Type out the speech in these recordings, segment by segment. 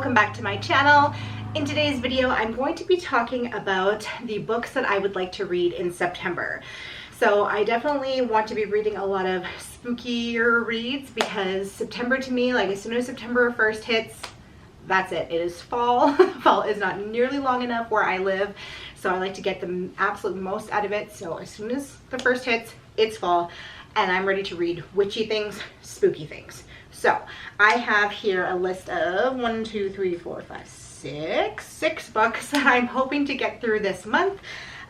welcome back to my channel. In today's video, I'm going to be talking about the books that I would like to read in September. So I definitely want to be reading a lot of spookier reads because September to me, like as soon as September 1st hits, that's it. It is fall. Fall is not nearly long enough where I live, so I like to get the absolute most out of it. So as soon as the first hits, it's fall, and I'm ready to read witchy things, spooky things. So I have here a list of 6 books that I'm hoping to get through this month,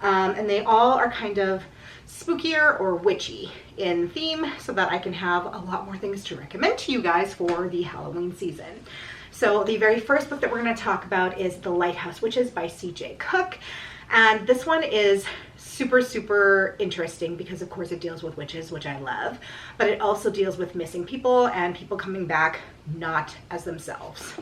and they all are kind of spookier or witchy in theme so that I can have a lot more things to recommend to you guys for the Halloween season. So the very first book that we're going to talk about is The Lighthouse Witches by C.J. Cook. And this one is super interesting because of course it deals with witches, which I love, but it also deals with missing people and people coming back not as themselves.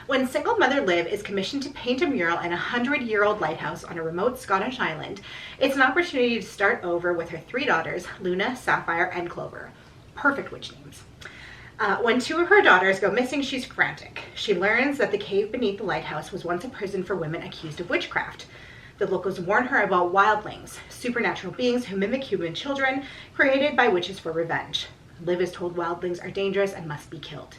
When single mother Liv is commissioned to paint a mural in a 100-year-old lighthouse on a remote Scottish island, it's an opportunity to start over with her 3 daughters, Luna, Sapphire, and Clover. Perfect witch names. When 2 of her daughters go missing, she's frantic. She learns that the cave beneath the lighthouse was once a prison for women accused of witchcraft. The locals warn her about wildlings, supernatural beings who mimic human children, created by witches for revenge. Liv is told wildlings are dangerous and must be killed.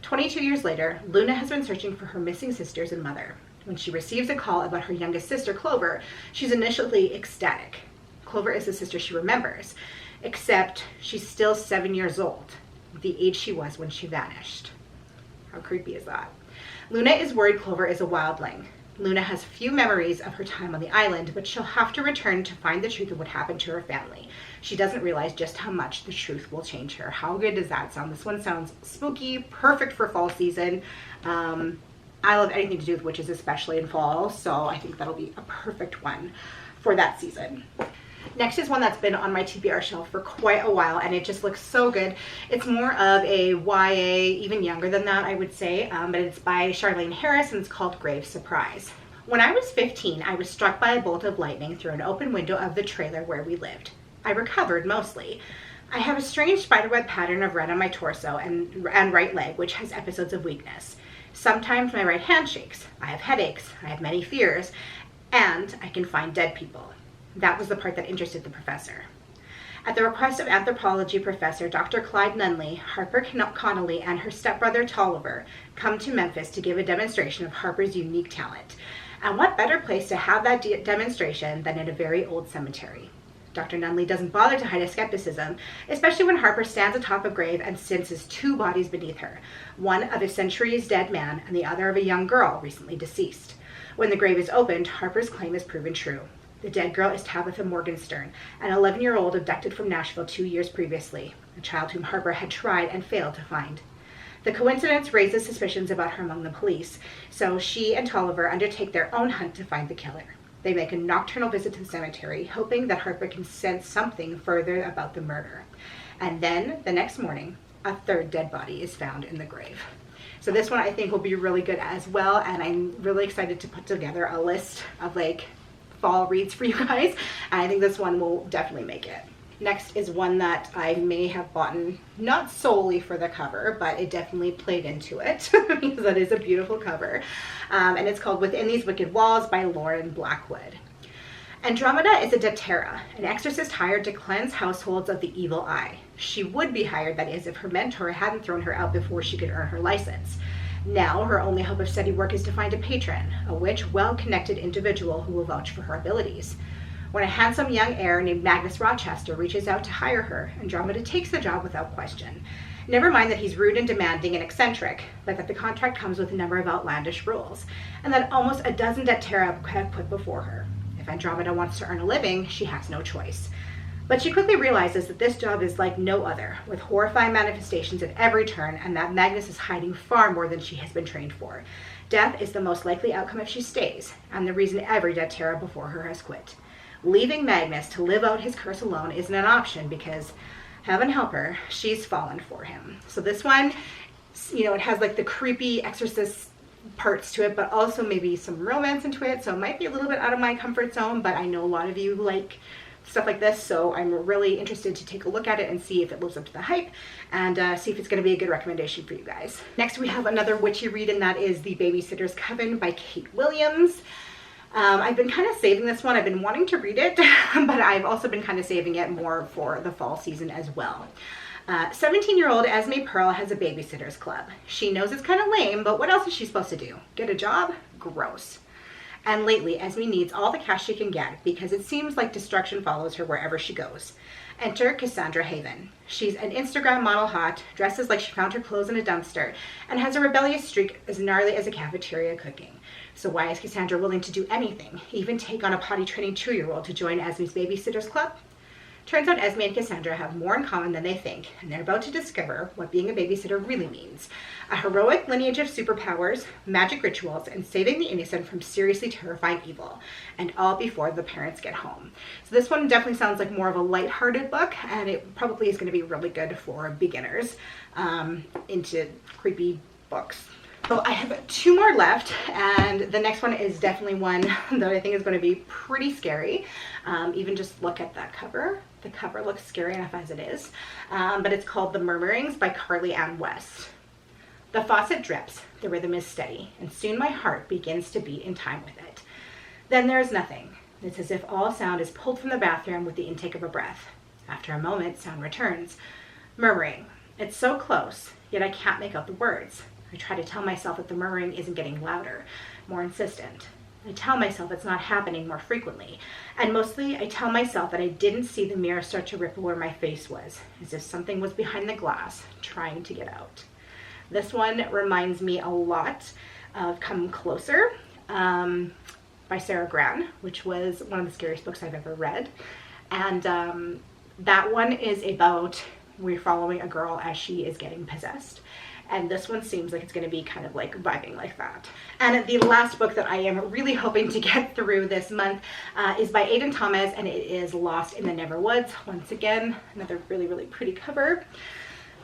22 years later, Luna has been searching for her missing sisters and mother. When she receives a call about her youngest sister, Clover, she's initially ecstatic. Clover is the sister she remembers, except she's still 7 years old, the age she was when she vanished. How creepy is that? Luna is worried Clover is a wildling. Luna has few memories of her time on the island, but she'll have to return to find the truth of what happened to her family. She doesn't realize just how much the truth will change her. How good does that sound? This one sounds spooky, perfect for fall season. I love anything to do with witches, especially in fall, so I think that'll be a perfect one for that season. Next is one that's been on my TBR shelf for quite a while, and it just looks so good. It's more of a YA, even younger than that, I would say, but it's by Charlaine Harris, and it's called Grave Surprise. When I was 15, I was struck by a bolt of lightning through an open window of the trailer where we lived. I recovered mostly. I have a strange spiderweb pattern of red on my torso and right leg, which has episodes of weakness. Sometimes my right hand shakes. I have headaches. I have many fears, and I can find dead people. That was the part that interested the professor. At the request of anthropology professor Dr. Clyde Nunley, Harper Connolly and her stepbrother Tolliver come to Memphis to give a demonstration of Harper's unique talent. And what better place to have that demonstration than in a very old cemetery? Dr. Nunley doesn't bother to hide his skepticism, especially when Harper stands atop a grave and senses 2 bodies beneath her, one of a centuries-dead man and the other of a young girl recently deceased. When the grave is opened, Harper's claim is proven true. The dead girl is Tabitha Morgenstern, an 11-year-old abducted from Nashville 2 years previously, a child whom Harper had tried and failed to find. The coincidence raises suspicions about her among the police, so she and Tolliver undertake their own hunt to find the killer. They make a nocturnal visit to the cemetery, hoping that Harper can sense something further about the murder. And then, the next morning, a 3rd dead body is found in the grave. So this one I think will be really good as well, and I'm really excited to put together a list of fall reads for you guys. And I think this one will definitely make it. Next is one that I may have bought, not solely for the cover, but it definitely played into it because that is a beautiful cover. And it's called Within These Wicked Walls by Lauren Blackwood. Andromeda is a Deptera, an exorcist hired to cleanse households of the evil eye. She would be hired, that is, if her mentor hadn't thrown her out before she could earn her license. Now, her only hope of steady work is to find a patron, a rich, well-connected individual who will vouch for her abilities. When a handsome young heir named Magnus Rochester reaches out to hire her, Andromeda takes the job without question. Never mind that he's rude and demanding and eccentric, but that the contract comes with a number of outlandish rules, and that almost a dozen Deptera have put before her. If Andromeda wants to earn a living, she has no choice. But she quickly realizes that this job is like no other, with horrifying manifestations at every turn, and that Magnus is hiding far more than she has been trained for. Death is the most likely outcome if she stays, and the reason every Deptera before her has quit. Leaving Magnus to live out his curse alone isn't an option because, heaven help her, she's fallen for him. So this one, it has the creepy exorcist parts to it, but also maybe some romance into it, so it might be a little bit out of my comfort zone, but I know a lot of you like stuff like this, so I'm really interested to take a look at it and see if it lives up to the hype, and see if it's going to be a good recommendation for you guys. Next we have another witchy read, and that is The Babysitter's Coven by Kate Williams. I've been kind of saving this one. I've been wanting to read it, but I've also been kind of saving it more for the fall season as well. 17-year-old Esme Pearl has a babysitter's club. She knows it's kind of lame, but what else is she supposed to do? Get a job? Gross. And lately, Esme needs all the cash she can get because it seems like destruction follows her wherever she goes. Enter Cassandra Haven. She's an Instagram model hot, dresses like she found her clothes in a dumpster, and has a rebellious streak as gnarly as a cafeteria cooking. So why is Cassandra willing to do anything, even take on a potty training 2-year-old to join Esme's babysitter's club? Turns out Esme and Cassandra have more in common than they think, and they're about to discover what being a babysitter really means. A heroic lineage of superpowers, magic rituals, and saving the innocent from seriously terrifying evil, and all before the parents get home. So this one definitely sounds like more of a lighthearted book, and it probably is going to be really good for beginners into creepy books. So I have 2 more left, and the next one is definitely one that I think is going to be pretty scary. Even just look at that cover. The cover looks scary enough as it is, but it's called The Murmurings by Carly Ann West. The faucet drips, the rhythm is steady, and soon my heart begins to beat in time with it. Then there is nothing. It's as if all sound is pulled from the bathroom with the intake of a breath. After a moment, sound returns. Murmuring. It's so close, yet I can't make out the words. I try to tell myself that the murmuring isn't getting louder, more insistent. I tell myself it's not happening more frequently. And mostly, I tell myself that I didn't see the mirror start to ripple where my face was, as if something was behind the glass, trying to get out. This one reminds me a lot of Come Closer by Sarah Gran, which was one of the scariest books I've ever read. And that one is about, we're following a girl as she is getting possessed. And this one seems like it's going to be kind of like vibing like that. And the last book that I am really hoping to get through this month is by Aiden Thomas, and it is Lost in the Neverwoods. Once again, another really, really pretty cover.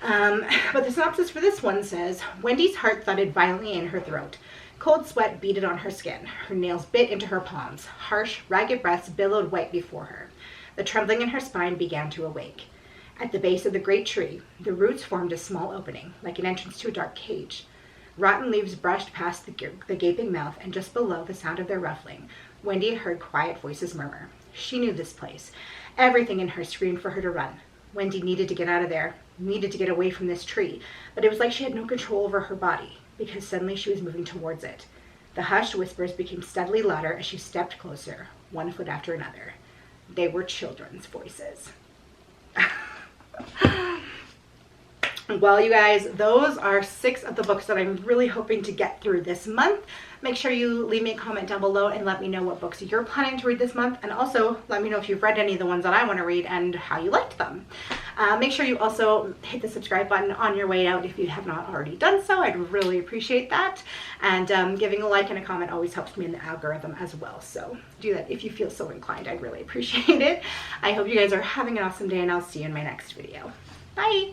But the synopsis for this one says, Wendy's heart thudded violently in her throat. Cold sweat beaded on her skin. Her nails bit into her palms. Harsh, ragged breaths billowed white before her. The trembling in her spine began to awake. At the base of the great tree, the roots formed a small opening, like an entrance to a dark cage. Rotten leaves brushed past the gaping mouth, and just below the sound of their ruffling, Wendy heard quiet voices murmur. She knew this place. Everything in her screamed for her to run. Wendy needed to get out of there, needed to get away from this tree, but it was like she had no control over her body, because suddenly she was moving towards it. The hushed whispers became steadily louder as she stepped closer, one foot after another. They were children's voices. Well, you guys, those are 6 of the books that I'm really hoping to get through this month. Make sure you leave me a comment down below and let me know what books you're planning to read this month, and also let me know if you've read any of the ones that I want to read and how you liked them. Make sure you also hit the subscribe button on your way out if you have not already done so. I'd really appreciate that. And giving a like and a comment always helps me in the algorithm as well. So do that if you feel so inclined. I'd really appreciate it. I hope you guys are having an awesome day, and I'll see you in my next video. Bye!